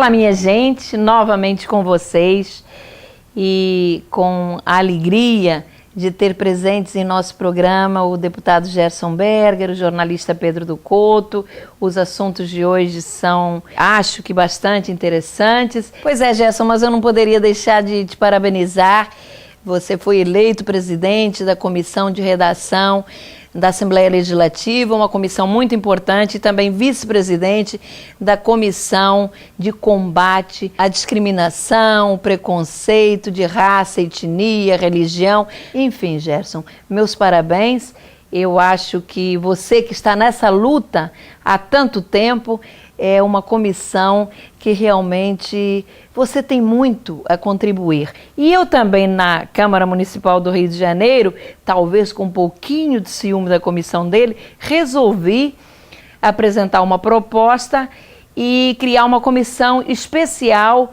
Fala, minha gente, novamente com vocês e com a alegria de ter presentes em nosso programa o deputado Gerson Berger, o jornalista Pedro do Couto. Os assuntos de hoje são, acho que, bastante interessantes. Pois é, Gerson, mas eu não poderia deixar de te parabenizar. Você foi eleito presidente da Comissão de Redação da Assembleia Legislativa, uma comissão muito importante, e também vice-presidente da Comissão de Combate à Discriminação, Preconceito de raça, etnia, religião. Enfim, Gerson, meus parabéns. Eu acho que você que está nessa luta há tanto tempo é uma comissão que realmente você tem muito a contribuir. E eu também, na Câmara Municipal do Rio de Janeiro, talvez com um pouquinho de ciúme da comissão dele, resolvi apresentar uma proposta e criar uma comissão especial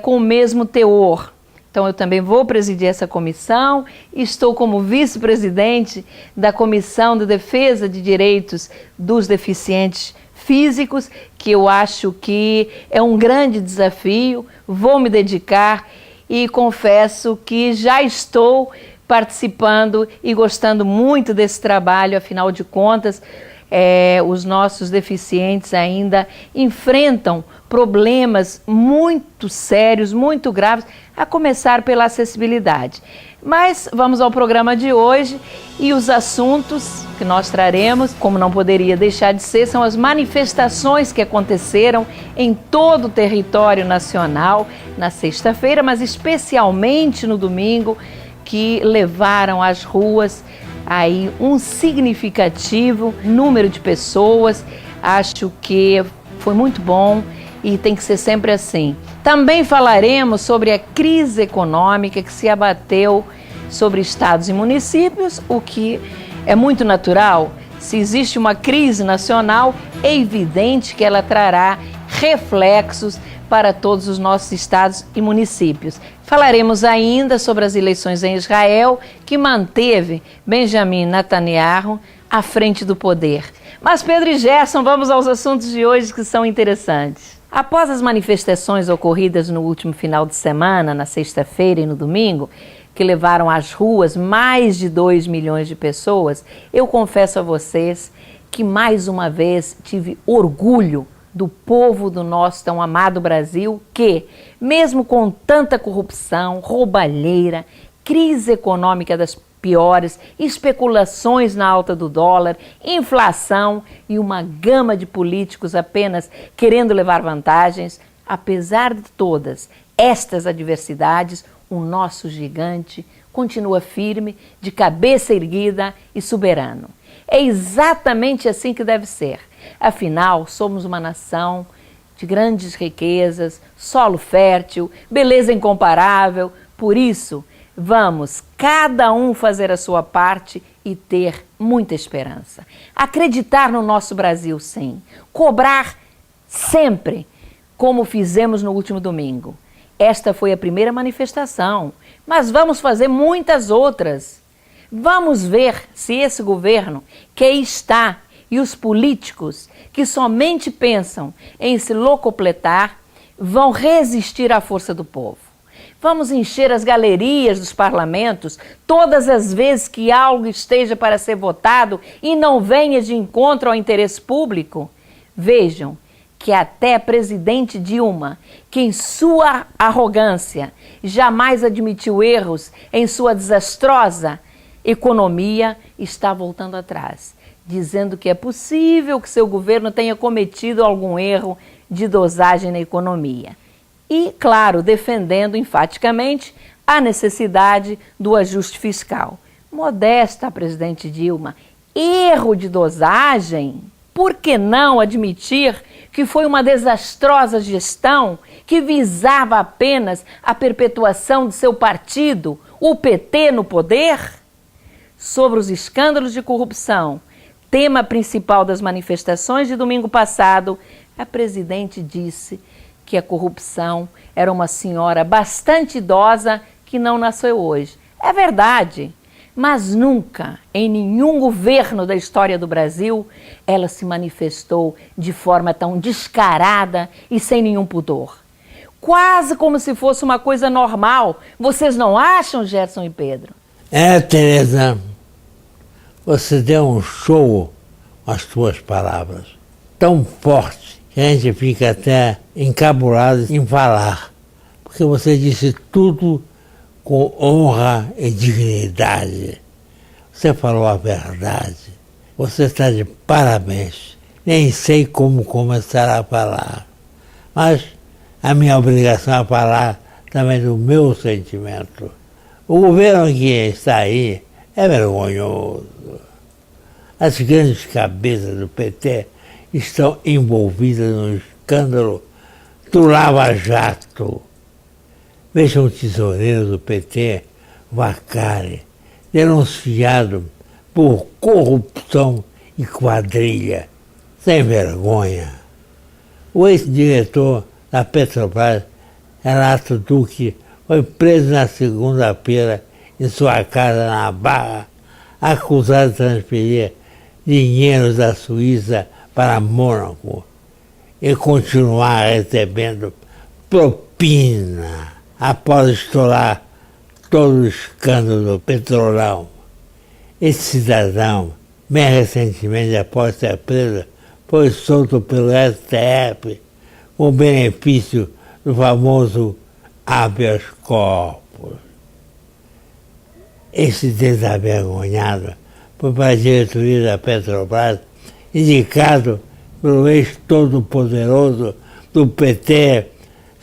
com o mesmo teor. Então, eu também vou presidir essa comissão, estou como vice-presidente da Comissão de Defesa de Direitos dos Deficientes Físicos, que eu acho que é um grande desafio. Vou me dedicar e confesso que já estou participando e gostando muito desse trabalho. Afinal de contas, os nossos deficientes ainda enfrentam problemas muito sérios, muito graves, a começar pela acessibilidade. Mas vamos ao programa de hoje e os assuntos que nós traremos, como não poderia deixar de ser, são as manifestações que aconteceram em todo o território nacional na sexta-feira, mas especialmente no domingo, que levaram às ruas aí um significativo número de pessoas. Acho que foi muito bom e tem que ser sempre assim. Também falaremos sobre a crise econômica que se abateu sobre estados e municípios, o que é muito natural. Se existe uma crise nacional, é evidente que ela trará reflexos para todos os nossos estados e municípios. Falaremos ainda sobre as eleições em Israel, que manteve Benjamin Netanyahu à frente do poder. Mas, Pedro e Gerson, vamos aos assuntos de hoje que são interessantes. Após as manifestações ocorridas no último final de semana, na sexta-feira e no domingo, que levaram às ruas mais de 2 milhões de pessoas, eu confesso a vocês que mais uma vez tive orgulho do povo do nosso tão amado Brasil, que, mesmo com tanta corrupção, roubalheira, crise econômica das piores, especulações na alta do dólar, inflação e uma gama de políticos apenas querendo levar vantagens, apesar de todas estas adversidades, o nosso gigante continua firme, de cabeça erguida e soberano. É exatamente assim que deve ser. Afinal, somos uma nação de grandes riquezas, solo fértil, beleza incomparável. Por isso, vamos cada um fazer a sua parte e ter muita esperança. Acreditar no nosso Brasil, sim. Cobrar sempre, como fizemos no último domingo. Esta foi a primeira manifestação, mas vamos fazer muitas outras. Vamos ver se esse governo que aí está e os políticos que somente pensam em se locupletar vão resistir à força do povo. Vamos encher as galerias dos parlamentos todas as vezes que algo esteja para ser votado e não venha de encontro ao interesse público? Vejam que até a presidente Dilma, que em sua arrogância jamais admitiu erros em sua desastrosa economia, está voltando atrás, dizendo que é possível que seu governo tenha cometido algum erro de dosagem na economia. E, claro, defendendo enfaticamente a necessidade do ajuste fiscal. Modesta a presidente Dilma, erro de dosagem? Por que não admitir que foi uma desastrosa gestão que visava apenas a perpetuação de seu partido, o PT, no poder? Sobre os escândalos de corrupção, tema principal das manifestações de domingo passado, a presidente disse que a corrupção era uma senhora bastante idosa que não nasceu hoje. É verdade, Mas nunca, em nenhum governo da história do Brasil, ela se manifestou de forma tão descarada e sem nenhum pudor. Quase como se fosse uma coisa normal. Vocês não acham, Gerson e Pedro? Tereza, você deu um show com as suas palavras, tão forte que a gente fica até encabulado em falar, porque você disse tudo com honra e dignidade. Você falou a verdade. Você está de parabéns. Nem sei como começar a falar, mas a minha obrigação é falar também do meu sentimento. O governo que está aí é vergonhoso. As grandes cabeças do PT estão envolvidas no escândalo do Lava Jato. Veja o tesoureiro do PT, Vacari, denunciado por corrupção e quadrilha. Sem vergonha. O ex-diretor da Petrobras, Renato Duque, foi preso na segunda-feira em sua casa na Barra, acusado de transferir dinheiro da Suíça para Mônaco e continuar recebendo propina após estourar todo o escândalo do Petrolão. Esse cidadão, bem recentemente após ser preso, foi solto pelo STF com benefício do famoso habeas corpus. Esse desavergonhado foi para a diretoria da Petrobras, indicado pelo ex-todo-poderoso do PT,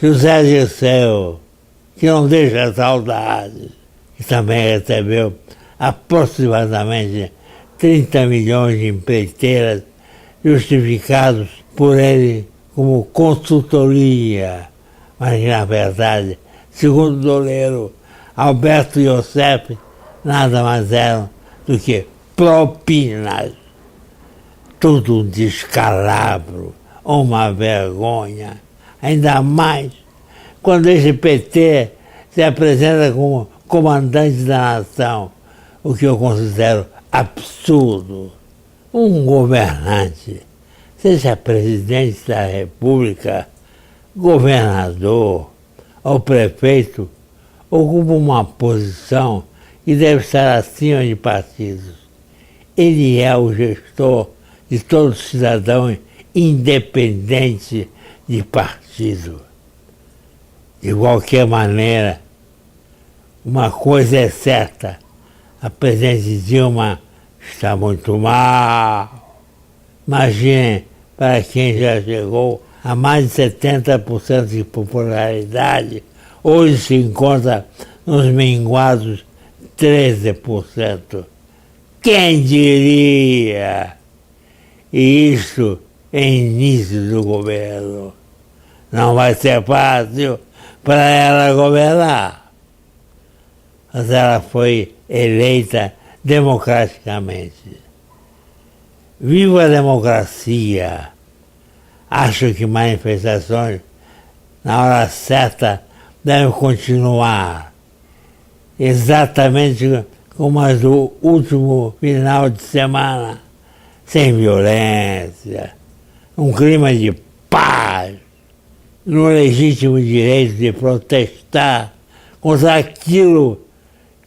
José Dirceu, que não deixa saudades, que também recebeu aproximadamente 30 milhões de empreiteiras justificados por ele como consultoria, mas na verdade, segundo o doleiro Alberto Iosef, nada mais eram do que propinas. Tudo um descalabro, uma vergonha, ainda mais quando esse PT se apresenta como comandante da nação, o que eu considero absurdo. Um governante, seja presidente da República, governador ou prefeito, ocupa uma posição que deve estar acima de partidos. Ele é o gestor de todo cidadão independente de partido. De qualquer maneira, uma coisa é certa, a presidente Dilma está muito mal. Imagine, para quem já chegou a mais de 70% de popularidade, hoje se encontra nos minguados 13%. Quem diria? E isso em início do governo. Não vai ser fácil para ela governar. Mas ela foi eleita democraticamente. Viva a democracia! Acho que manifestações na hora certa devem continuar. Exatamente como as do último final de semana, sem violência, um clima de paz, no legítimo direito de protestar contra aquilo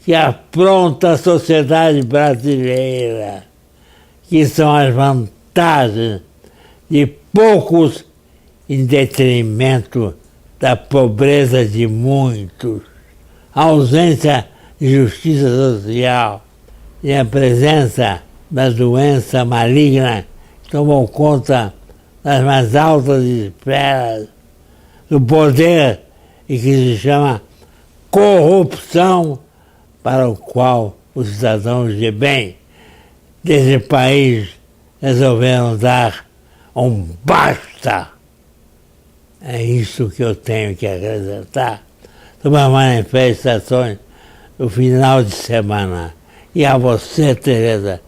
que afronta a sociedade brasileira, que são as vantagens de poucos em detrimento da pobreza de muitos, a ausência de justiça social e a presença da doença maligna que tomou conta das mais altas esferas do poder e que se chama corrupção, para o qual os cidadãos de bem desse país resolveram dar um basta. É isso que eu tenho que acrescentar sobre as manifestações do final de semana. E a você, Tereza,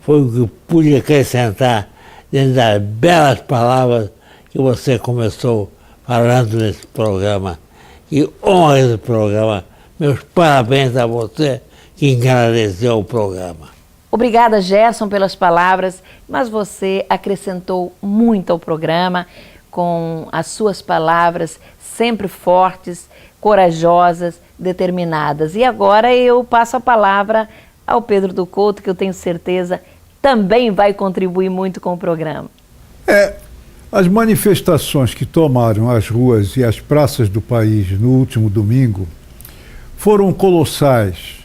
foi o que pude acrescentar dentro das belas palavras que você começou falando nesse programa. E honra esse programa. Meus parabéns a você que engrandeceu o programa. Obrigada, Gerson, pelas palavras, mas você acrescentou muito ao programa com as suas palavras sempre fortes, corajosas, determinadas. E agora eu passo a palavra ao Pedro do Couto, que eu tenho certeza também vai contribuir muito com o programa. As manifestações que tomaram as ruas e as praças do país no último domingo foram colossais,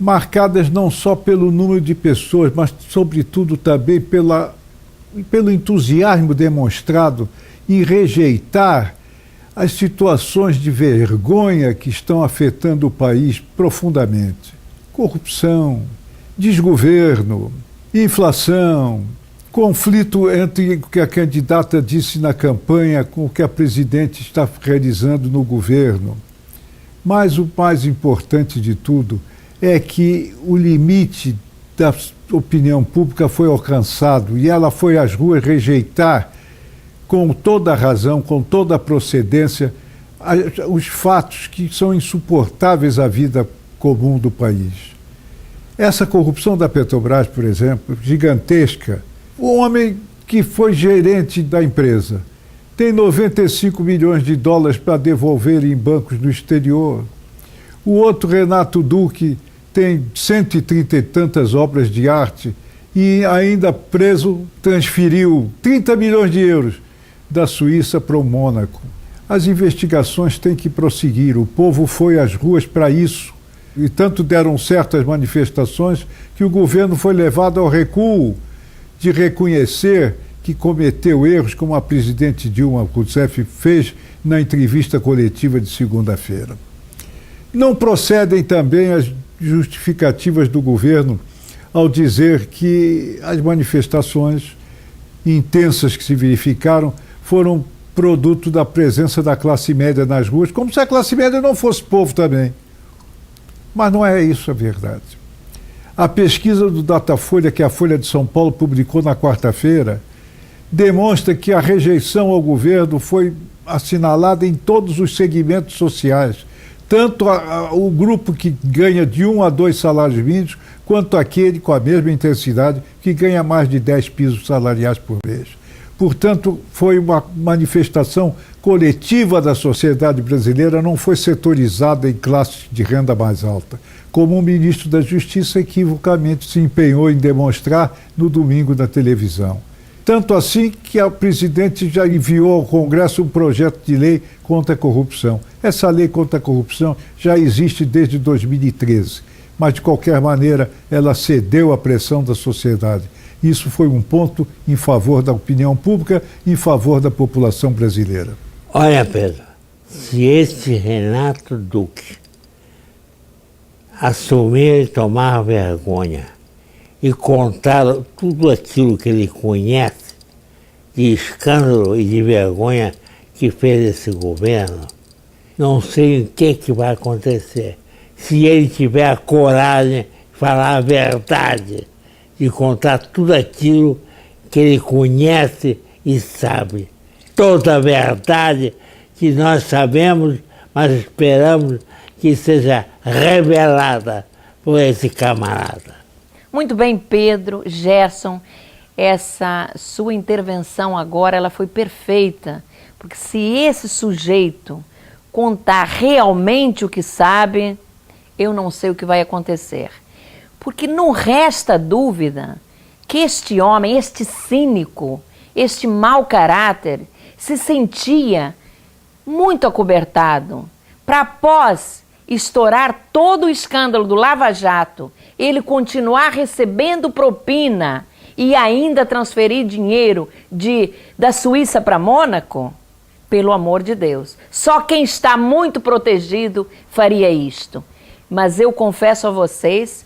marcadas não só pelo número de pessoas, mas sobretudo também pelo entusiasmo demonstrado em rejeitar as situações de vergonha que estão afetando o país profundamente. Corrupção, desgoverno, inflação, conflito entre o que a candidata disse na campanha com o que a presidente está realizando no governo. Mas o mais importante de tudo é que o limite da opinião pública foi alcançado e ela foi às ruas rejeitar, com toda a razão, com toda a procedência, os fatos que são insuportáveis à vida comum do país. Essa corrupção da Petrobras, por exemplo, gigantesca. O homem que foi gerente da empresa tem 95 milhões de dólares para devolver em bancos no exterior. O outro, Renato Duque, tem 130 e tantas obras de arte e ainda preso transferiu 30 milhões de euros da Suíça para o Mônaco. As investigações têm que prosseguir. O povo foi às ruas para isso. E tanto deram certo as manifestações que o governo foi levado ao recuo de reconhecer que cometeu erros, como a presidente Dilma Rousseff fez na entrevista coletiva de segunda-feira. Não procedem também as justificativas do governo ao dizer que as manifestações intensas que se verificaram foram produto da presença da classe média nas ruas, como se a classe média não fosse povo também. Mas não é isso a verdade. A pesquisa do Datafolha, que a Folha de São Paulo publicou na quarta-feira, demonstra que a rejeição ao governo foi assinalada em todos os segmentos sociais, tanto o grupo que ganha de 1 a 2 salários mínimos, quanto aquele com a mesma intensidade que ganha mais de 10 pisos salariais por mês. Portanto, foi uma manifestação coletiva da sociedade brasileira, não foi setorizada em classes de renda mais alta, como o ministro da Justiça equivocamente se empenhou em demonstrar no domingo na televisão. Tanto assim que a presidente já enviou ao Congresso um projeto de lei contra a corrupção. Essa lei contra a corrupção já existe desde 2013, mas de qualquer maneira ela cedeu à pressão da sociedade. Isso foi um ponto em favor da opinião pública, em favor da população brasileira. Olha, Pedro, se esse Renato Duque assumir e tomar vergonha e contar tudo aquilo que ele conhece de escândalo e de vergonha que fez esse governo, não sei o que vai acontecer. Se ele tiver a coragem de falar a verdade, de contar tudo aquilo que ele conhece e sabe. Toda a verdade que nós sabemos, mas esperamos que seja revelada por esse camarada. Muito bem, Pedro, Gerson, essa sua intervenção agora ela foi perfeita, porque se esse sujeito contar realmente o que sabe, eu não sei o que vai acontecer. Porque não resta dúvida que este homem, este cínico, este mau caráter, se sentia muito acobertado para após estourar todo o escândalo do Lava Jato, ele continuar recebendo propina e ainda transferir dinheiro da Suíça para Mônaco? Pelo amor de Deus. Só quem está muito protegido faria isto. Mas eu confesso a vocês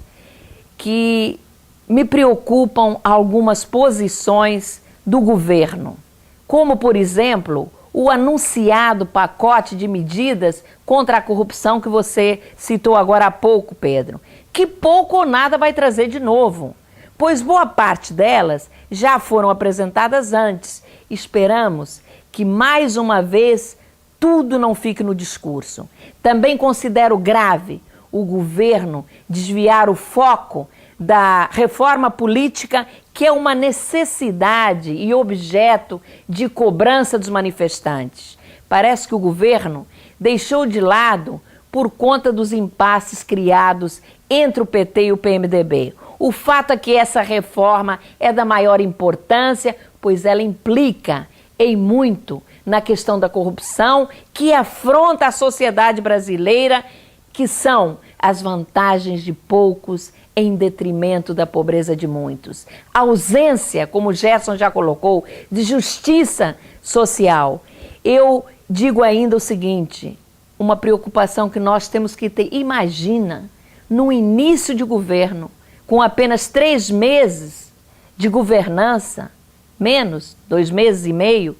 que me preocupam algumas posições do governo, como, por exemplo, o anunciado pacote de medidas contra a corrupção que você citou agora há pouco, Pedro, que pouco ou nada vai trazer de novo, pois boa parte delas já foram apresentadas antes. Esperamos que, mais uma vez, tudo não fique no discurso. Também considero grave o governo desviar o foco da reforma política, que é uma necessidade e objeto de cobrança dos manifestantes. Parece que o governo deixou de lado por conta dos impasses criados entre o PT e o PMDB. O fato é que essa reforma é da maior importância, pois ela implica em muito na questão da corrupção, que afronta a sociedade brasileira, que são as vantagens de poucos em detrimento da pobreza de muitos. A ausência, como o Gerson já colocou, de justiça social. Eu digo ainda o seguinte, uma preocupação que nós temos que ter. Imagina, no início de governo, com apenas 3 meses de governança, menos 2 meses e meio,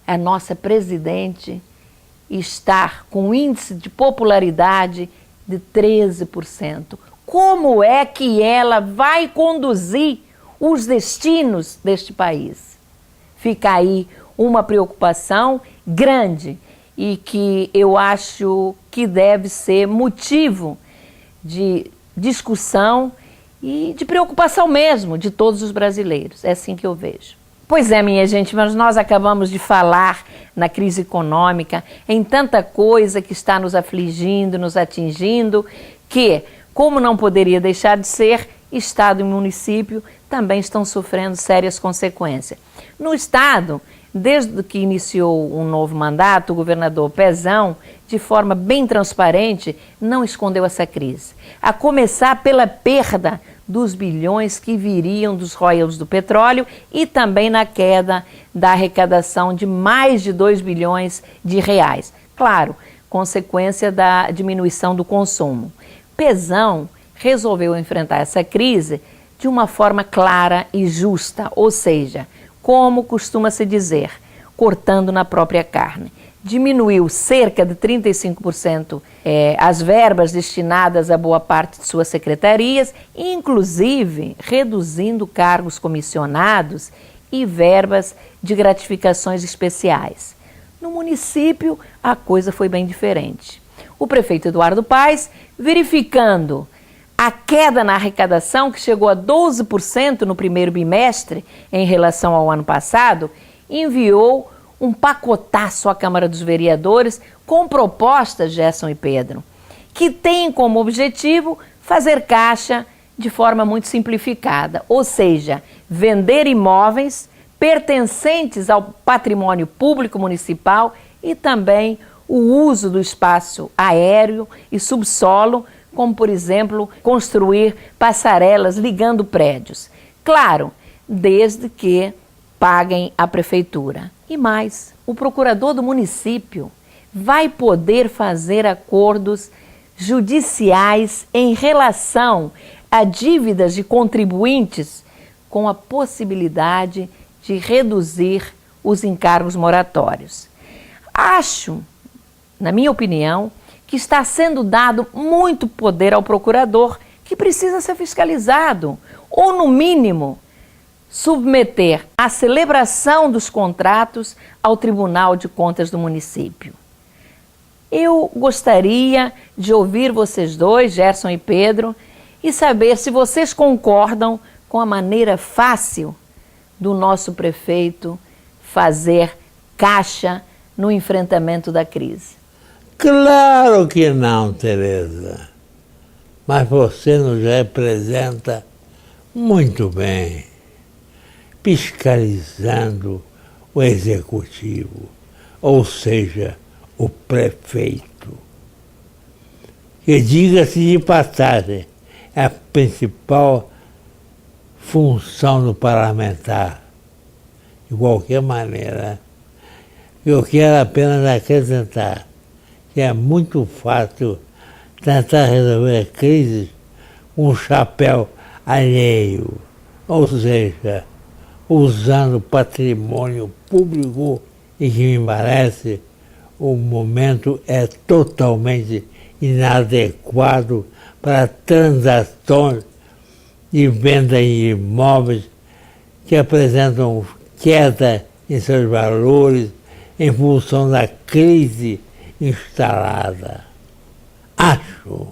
a nossa presidente estar com um índice de popularidade de 13%. Como é que ela vai conduzir os destinos deste país? Fica aí uma preocupação grande e que eu acho que deve ser motivo de discussão e de preocupação mesmo de todos os brasileiros. É assim que eu vejo. Pois é, minha gente, mas nós acabamos de falar na crise econômica, em tanta coisa que está nos afligindo, nos atingindo, que, como não poderia deixar de ser, Estado e município também estão sofrendo sérias consequências. No Estado, desde que iniciou um novo mandato, o governador Pezão, de forma bem transparente, não escondeu essa crise. A começar pela perda dos bilhões que viriam dos royalties do petróleo e também na queda da arrecadação de mais de 2 bilhões de reais. Claro, consequência da diminuição do consumo. Pezão resolveu enfrentar essa crise de uma forma clara e justa, ou seja, como costuma se dizer, cortando na própria carne. Diminuiu cerca de 35% as verbas destinadas a boa parte de suas secretarias, inclusive reduzindo cargos comissionados e verbas de gratificações especiais. No município, a coisa foi bem diferente. O prefeito Eduardo Paes, verificando a queda na arrecadação, que chegou a 12% no primeiro bimestre em relação ao ano passado, enviou um pacotaço à Câmara dos Vereadores com propostas, Gerson e Pedro, que tem como objetivo fazer caixa de forma muito simplificada, ou seja, vender imóveis pertencentes ao patrimônio público municipal e também o uso do espaço aéreo e subsolo, como, por exemplo, construir passarelas ligando prédios. Claro, desde que paguem a prefeitura. E mais, o procurador do município vai poder fazer acordos judiciais em relação a dívidas de contribuintes, com a possibilidade de reduzir os encargos moratórios. Acho, na minha opinião, que está sendo dado muito poder ao procurador, que precisa ser fiscalizado, ou, no mínimo, submeter a celebração dos contratos ao Tribunal de Contas do município. Eu gostaria de ouvir vocês dois, Gerson e Pedro, e saber se vocês concordam com a maneira fácil do nosso prefeito fazer caixa no enfrentamento da crise. Claro que não, Tereza. Mas você nos representa muito bem, fiscalizando o executivo, ou seja, o prefeito. Que, diga-se de passagem, é a principal função do parlamentar. De qualquer maneira, eu quero apenas acrescentar que é muito fácil tentar resolver a crise com um chapéu alheio, ou seja, usando patrimônio público, e que me parece o momento é totalmente inadequado para transações de venda de imóveis que apresentam queda em seus valores em função da crise instalada. Acho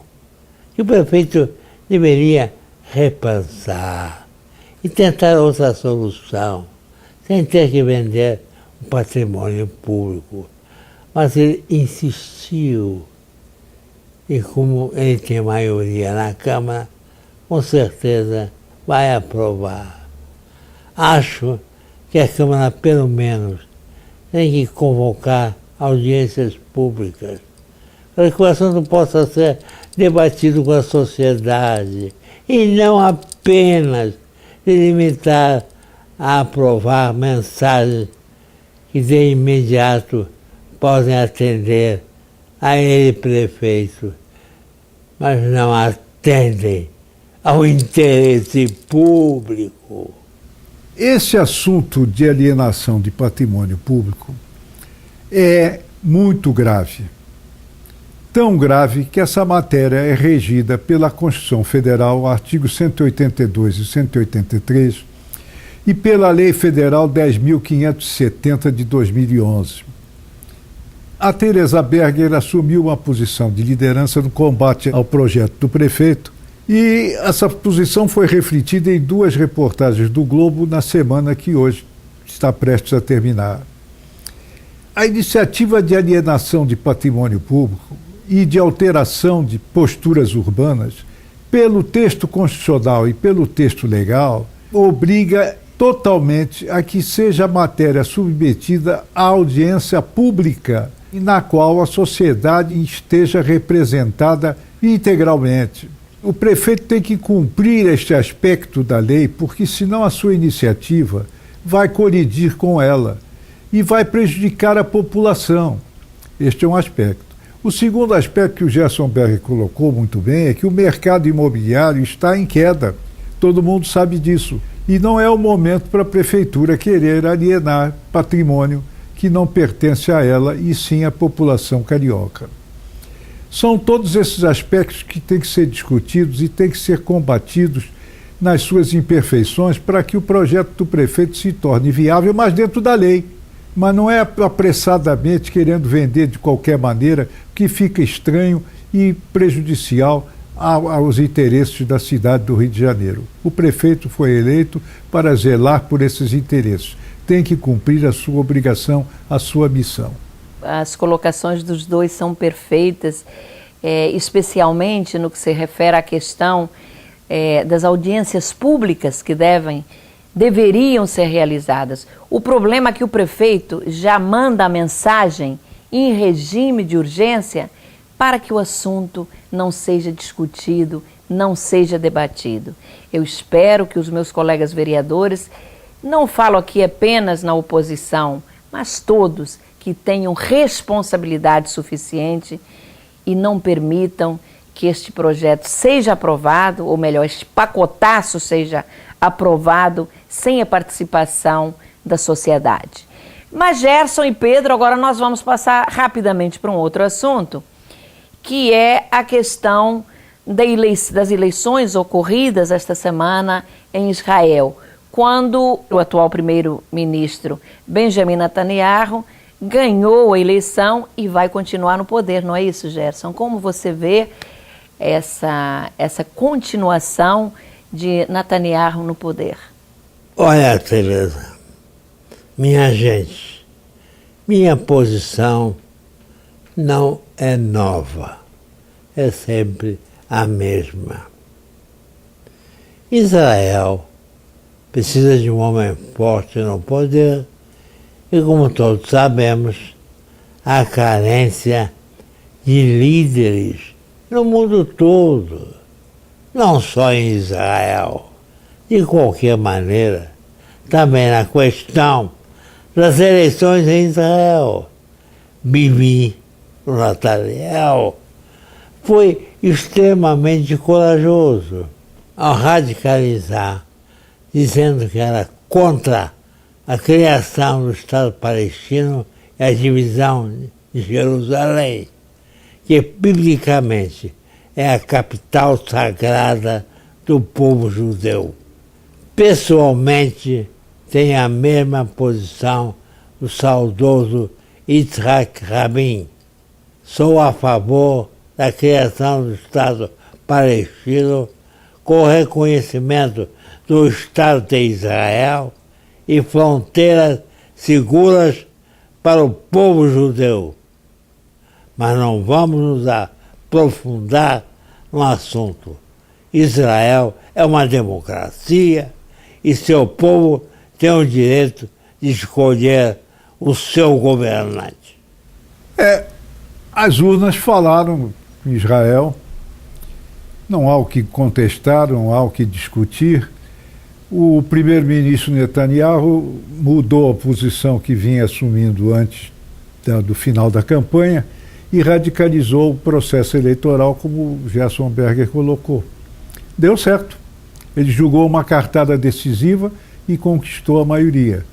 que o prefeito deveria repensar e tentar outra solução, sem ter que vender o patrimônio público. Mas ele insistiu, e como ele tem maioria na Câmara, com certeza vai aprovar. Acho que a Câmara, pelo menos, tem que convocar audiências públicas, para que o assunto possa ser debatido com a sociedade, e não apenas se limitar a aprovar mensagens que de imediato podem atender a ele, prefeito, mas não atendem ao interesse público. Esse assunto de alienação de patrimônio público é muito grave. Tão grave que essa matéria é regida pela Constituição Federal, artigos 182 e 183, e pela Lei Federal 10.570 de 2011. A Tereza Berger assumiu uma posição de liderança no combate ao projeto do prefeito, e essa posição foi refletida em 2 reportagens do Globo na semana que hoje está prestes a terminar. A iniciativa de alienação de patrimônio público e de alteração de posturas urbanas, pelo texto constitucional e pelo texto legal, obriga totalmente a que seja a matéria submetida à audiência pública, na qual a sociedade esteja representada integralmente. O prefeito tem que cumprir este aspecto da lei, porque senão a sua iniciativa vai colidir com ela e vai prejudicar a população. Este é um aspecto. O segundo aspecto que o Gerson Berger colocou muito bem é que o mercado imobiliário está em queda. Todo mundo sabe disso. E não é o momento para a prefeitura querer alienar patrimônio que não pertence a ela e sim à população carioca. São todos esses aspectos que têm que ser discutidos e têm que ser combatidos nas suas imperfeições para que o projeto do prefeito se torne viável, mas dentro da lei. Mas não é apressadamente querendo vender de qualquer maneira, que fica estranho e prejudicial aos interesses da cidade do Rio de Janeiro. O prefeito foi eleito para zelar por esses interesses. Tem que cumprir a sua obrigação, a sua missão. As colocações dos dois são perfeitas, especialmente no que se refere à questão das audiências públicas que deveriam ser realizadas. O problema é que o prefeito já manda a mensagem em regime de urgência para que o assunto não seja discutido, não seja debatido. Eu espero que os meus colegas vereadores, não falo aqui apenas na oposição, mas todos que tenham responsabilidade suficiente e não permitam que este projeto seja aprovado, ou melhor, este pacotaço seja aprovado sem a participação da sociedade. Mas Gerson e Pedro, agora nós vamos passar rapidamente para um outro assunto, que é a questão das eleições ocorridas esta semana em Israel, quando o atual primeiro-ministro Benjamin Netanyahu ganhou a eleição e vai continuar no poder, não é isso, Gerson? Como você vê essa continuação de Netanyahu no poder? Olha, Tereza, minha gente, minha posição não é nova, é sempre a mesma. Israel precisa de um homem forte no poder e, como todos sabemos, há carência de líderes no mundo todo, não só em Israel. De qualquer maneira, também na questão das eleições em Israel, Bibi Netanyahu foi extremamente corajoso ao radicalizar, dizendo que era contra a criação do Estado palestino e a divisão de Jerusalém, que biblicamente é a capital sagrada do povo judeu. Pessoalmente, tenho a mesma posição do saudoso Yitzhak Rabin. Sou a favor da criação do Estado Palestino com o reconhecimento do Estado de Israel e fronteiras seguras para o povo judeu. Mas não vamos nos aprofundar no assunto. Israel é uma democracia e seu povo tem o direito de escolher o seu governante. As urnas falaram em Israel, não há o que contestar, não há o que discutir. O primeiro-ministro Netanyahu mudou a posição que vinha assumindo antes do final da campanha e radicalizou o processo eleitoral, como o Gerson Berger colocou. Deu certo. Ele jogou uma cartada decisiva e conquistou a maioria.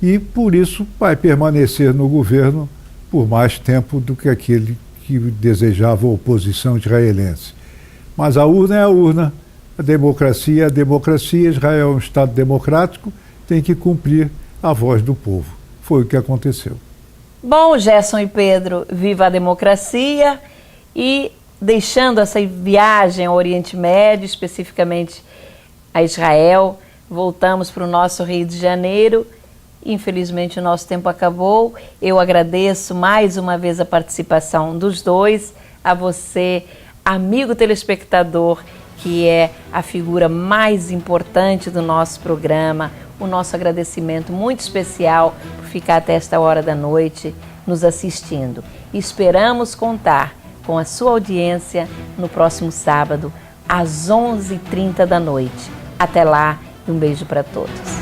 E, por isso, vai permanecer no governo por mais tempo do que aquele que desejava a oposição israelense. Mas a urna é a urna, a democracia é a democracia, Israel é um Estado democrático, tem que cumprir a voz do povo. Foi o que aconteceu. Bom, Gerson e Pedro, viva a democracia. E deixando essa viagem ao Oriente Médio, especificamente a Israel, voltamos para o nosso Rio de Janeiro. Infelizmente o nosso tempo acabou. Eu agradeço mais uma vez a participação dos dois, a você, amigo telespectador, que é a figura mais importante do nosso programa. O nosso agradecimento muito especial por ficar até esta hora da noite nos assistindo. Esperamos contar com a sua audiência no próximo sábado, às 11h30 da noite. Até lá e um beijo para todos.